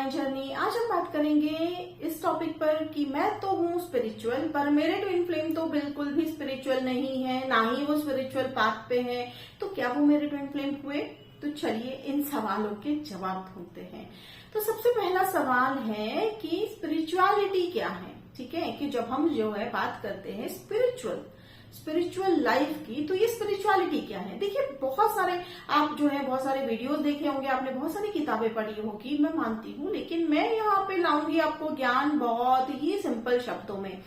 Divine journey. आज हम बात करेंगे इस टॉपिक पर कि मैं तो हूँ स्पिरिचुअल, पर मेरे ट्विन फ्लेम तो बिल्कुल भी स्पिरिचुअल नहीं है, ना ही वो स्पिरिचुअल पाथ पे है। तो क्या वो मेरे ट्विन फ्लेम हुए? तो चलिए इन सवालों के जवाब ढूंढते हैं। तो सबसे पहला सवाल है कि स्पिरिचुअलिटी क्या है। ठीक है, कि जब हम जो है बात करते हैं स्पिरिचुअल लाइफ की, तो ये स्पिरिचुअलिटी क्या है। देखिए, बहुत सारे आप जो है बहुत सारे वीडियोस देखे होंगे, आपने बहुत सारी किताबें पढ़ी होगी, मैं मानती हूँ, लेकिन मैं यहाँ पे लाऊंगी आपको ज्ञान बहुत ही सिंपल शब्दों में,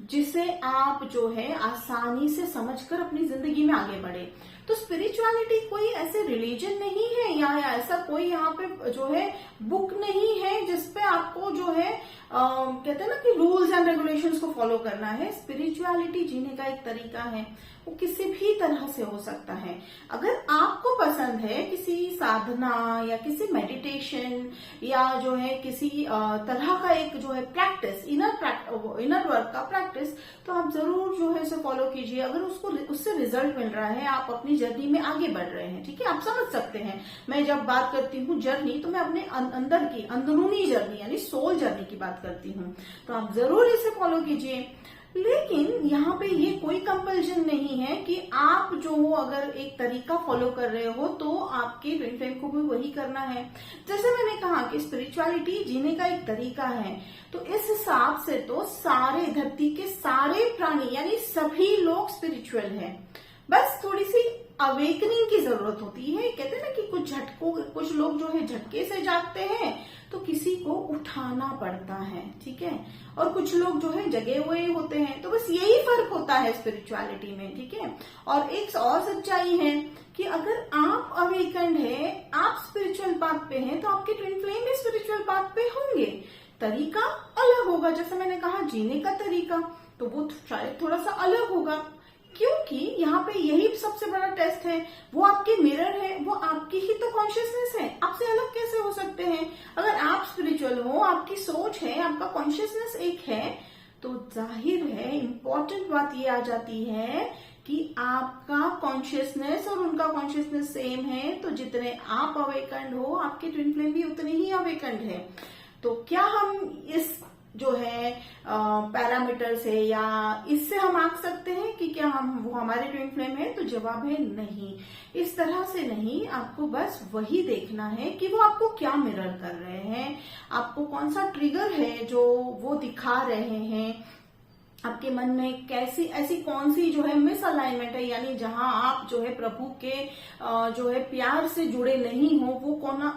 जिसे आप जो है आसानी से समझकर अपनी जिंदगी में आगे बढ़े। तो स्पिरिचुअलिटी कोई ऐसे रिलीजन नहीं है या ऐसा कोई यहाँ पे जो है बुक नहीं है जिसपे आपको जो है कहते हैं ना कि रूल्स एंड रेगुलेशंस को फॉलो करना है। स्पिरिचुअलिटी जीने का एक तरीका है, वो किसी भी तरह से हो सकता है। अगर आपको पसंद है किसी साधना या किसी मेडिटेशन या जो है किसी तरह का एक जो है प्रैक्टिस, इनर वर्क का प्रैक्टिस, तो आप जरूर जो है उसे फॉलो कीजिए। अगर उससे रिजल्ट मिल रहा है, आप अपनी जर्नी में आगे बढ़ रहे हैं, ठीक है, आप समझ सकते हैं। मैं जब बात करती हूँ जर्नी, तो मैं अपने अंदर की अंदरूनी जर्नी यानी सोल जर्नी की बात करती हूँ। तो आप जरूर इसे फॉलो कीजिए। लेकिन यहाँ पे ये कोई कंपल्शन नहीं है कि आप जो हो अगर एक तरीका फॉलो कर रहे हो तो आपके ट्विन फ्लेम को भी वही करना है। जैसे मैंने कहा कि स्पिरिचुअलिटी जीने का एक तरीका है, तो इस हिसाब से तो सारे धरती के सारे प्राणी यानी सभी लोग स्पिरिचुअल हैं। बस थोड़ी सी अवेकनिंग की जरूरत होती है। कहते हैं ना कि कुछ लोग जो है झटके से जागते हैं, तो किसी को उठाना पड़ता है, ठीक है, और कुछ लोग जो है जगे हुए होते हैं। तो बस यही फर्क होता है स्पिरिचुअलिटी में, ठीक है। और एक और सच्चाई है कि अगर आप अवेकन्ड है, आप स्पिरिचुअल पाथ पे हैं, तो आपके ट्विन फ्लेम भी स्पिरिचुअल पाथ पे होंगे। तरीका अलग होगा, जैसे मैंने कहा जीने का तरीका, तो वो शायद थोड़ा सा अलग होगा, क्योंकि यहाँ पे यही सबसे बड़ा टेस्ट है। वो आपके मिरर है, वो आपकी ही तो कॉन्शियसनेस है, आपसे अलग कैसे हो सकते हैं। अगर आप स्पिरिचुअल हो, आपकी सोच है, आपका कॉन्शियसनेस एक है, तो जाहिर है इम्पोर्टेंट बात ये आ जाती है कि आपका कॉन्शियसनेस और उनका कॉन्शियसनेस सेम है। तो जितने आप अवेकन्ड हो, आपके ट्विन फ्लेम भी उतने ही अवेकन्ड है। तो क्या हम इस जो है पैरामीटर से या इससे हम आंक सकते हैं कि क्या वो हमारे ट्विन फ्लेम है? तो जवाब है नहीं। इस तरह से नहीं, आपको बस वही देखना है कि वो आपको क्या मिरर कर रहे हैं, आपको कौन सा ट्रिगर है जो वो दिखा रहे हैं, आपके मन में कैसी ऐसी कौन सी जो है मिस अलाइनमेंट है, यानी जहां आप जो है प्रभु के जो है प्यार से जुड़े नहीं हो,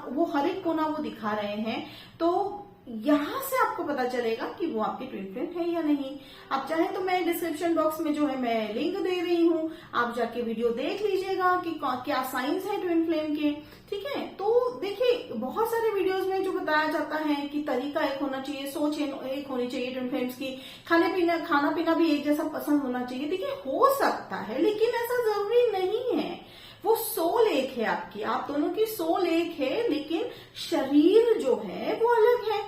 वो हर एक कोना वो दिखा रहे हैं। तो यहां से आपको पता चलेगा कि वो आपके ट्विन फ्लेम है या नहीं। आप चाहे तो मैं डिस्क्रिप्शन बॉक्स में जो है मैं लिंक दे रही हूँ, आप जाके वीडियो देख लीजिएगा कि क्या साइंस है ट्विन फ्लेम के, ठीक है। तो देखिए, बहुत सारे वीडियोस में जो बताया जाता है कि तरीका एक होना चाहिए, सोच एक होनी चाहिए ट्विन फ्लेम्स की, खाना पीना भी एक जैसा पसंद होना चाहिए। देखिए, हो सकता है, लेकिन ऐसा जरूरी नहीं है। वो सोल एक है आपकी, आप दोनों की सोल एक है, लेकिन शरीर जो है वो अलग है,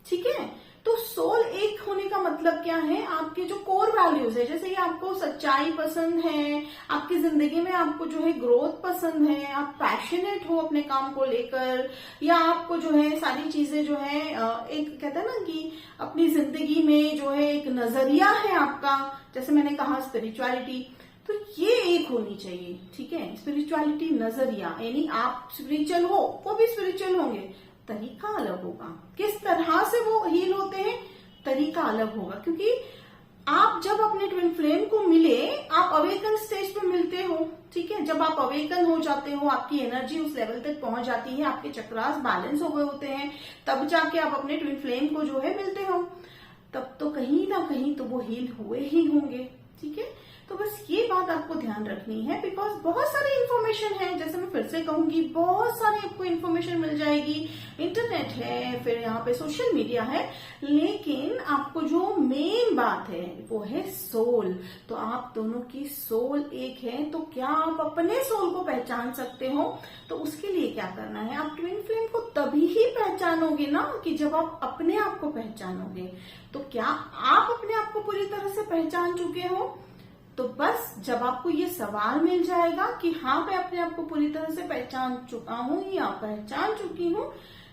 ठीक है। तो सोल एक होने का मतलब क्या है? आपके जो कोर वैल्यूज है, जैसे कि आपको सच्चाई पसंद है, आपकी जिंदगी में आपको जो है ग्रोथ पसंद है, आप पैशनेट हो अपने काम को लेकर, या आपको जो है सारी चीजें जो है एक कहते हैं ना कि अपनी जिंदगी में जो है एक नजरिया है आपका, जैसे मैंने कहा स्पिरिचुअलिटी, तो ये एक होनी चाहिए, ठीक है। स्पिरिचुअलिटी नजरिया, यानी आप स्पिरिचुअल हो, वो भी स्पिरिचुअल होंगे, तरीका अलग होगा। किस तरह से वो हील होते हैं, तरीका अलग होगा, क्योंकि आप जब अपने ट्विन फ्लेम को मिले, आप अवेकन स्टेज पे मिलते हो, ठीक है। जब आप अवेकन हो जाते हो, आपकी एनर्जी उस लेवल तक पहुंच जाती है, आपके चक्रास बैलेंस हो गए होते हैं, तब जाके आप अपने ट्विन फ्लेम को जो है मिलते हो, तब तो कहीं ना कहीं तो वो हील हुए ही होंगे, ठीक है। तो बस ये बात आपको ध्यान रखनी है, बिकॉज बहुत सारी इन्फॉर्मेशन है, जैसे मैं फिर से कहूंगी, बहुत सारी आपको इन्फॉर्मेशन मिल जाएगी। इंटरनेट है, फिर यहाँ पे सोशल मीडिया है, लेकिन आपको जो मेन बात है वो है सोल। तो आप दोनों की सोल एक है, तो क्या आप अपने सोल को पहचान सकते हो? तो उसके लिए क्या करना है, आप ट्विन फ्लेम को तभी ही पहचानोगे ना कि जब आप अपने आप को पहचानोगे। तो क्या आप अपने आप को पूरी तरह से पहचान चुके हो? तो बस जब आपको ये सवाल मिल जाएगा कि हाँ, मैं अपने आप को पूरी तरह से पहचान चुका हूं या पहचान चुकी हूं,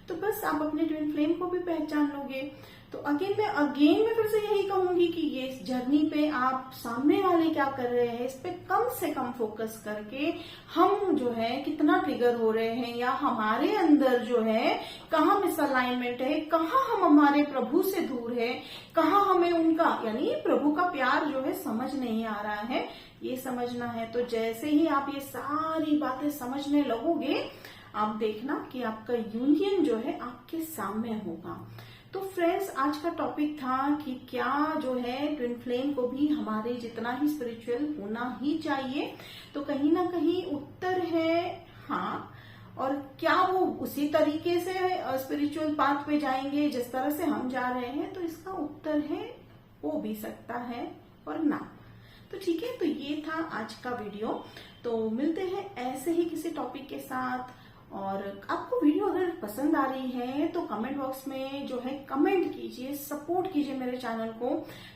तो बस आप अपने ट्विन फ्लेम को भी पहचान लोगे। तो अगेन मैं फिर से यही कहूंगी कि ये जर्नी पे आप सामने वाले क्या कर रहे हैं इस पे कम से कम फोकस करके हम जो है कितना ट्रिगर हो रहे हैं, या हमारे अंदर जो है कहाँ मिसअलाइनमेंट है, कहाँ हम हमारे प्रभु से दूर है, कहाँ हमें उनका यानी प्रभु का प्यार जो है समझ नहीं आ रहा है, ये समझना है। तो जैसे ही आप ये सारी बातें समझने लगोगे, आप देखना कि आपका यूनियन जो है आपके सामने होगा। तो फ्रेंड्स, आज का टॉपिक था कि क्या जो है ट्विन फ्लेम को भी हमारे जितना ही स्पिरिचुअल होना ही चाहिए। तो कहीं ना कहीं उत्तर है हाँ। और क्या वो उसी तरीके से स्पिरिचुअल पाथ पे जाएंगे जिस तरह से हम जा रहे हैं? तो इसका उत्तर है हो भी सकता है और ना। तो ठीक है, तो ये था आज का वीडियो। तो मिलते हैं ऐसे ही किसी टॉपिक के साथ। और आपको वीडियो अगर पसंद आ रही है तो कमेंट बॉक्स में जो है कमेंट कीजिए, सपोर्ट कीजिए मेरे चैनल को,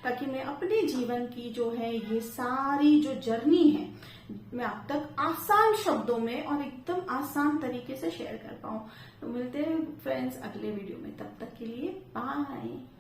ताकि मैं अपने जीवन की जो है ये सारी जो जर्नी है मैं आप तक आसान शब्दों में और एकदम आसान तरीके से शेयर कर पाऊं। तो मिलते हैं फ्रेंड्स अगले वीडियो में, तब तक के लिए बाय।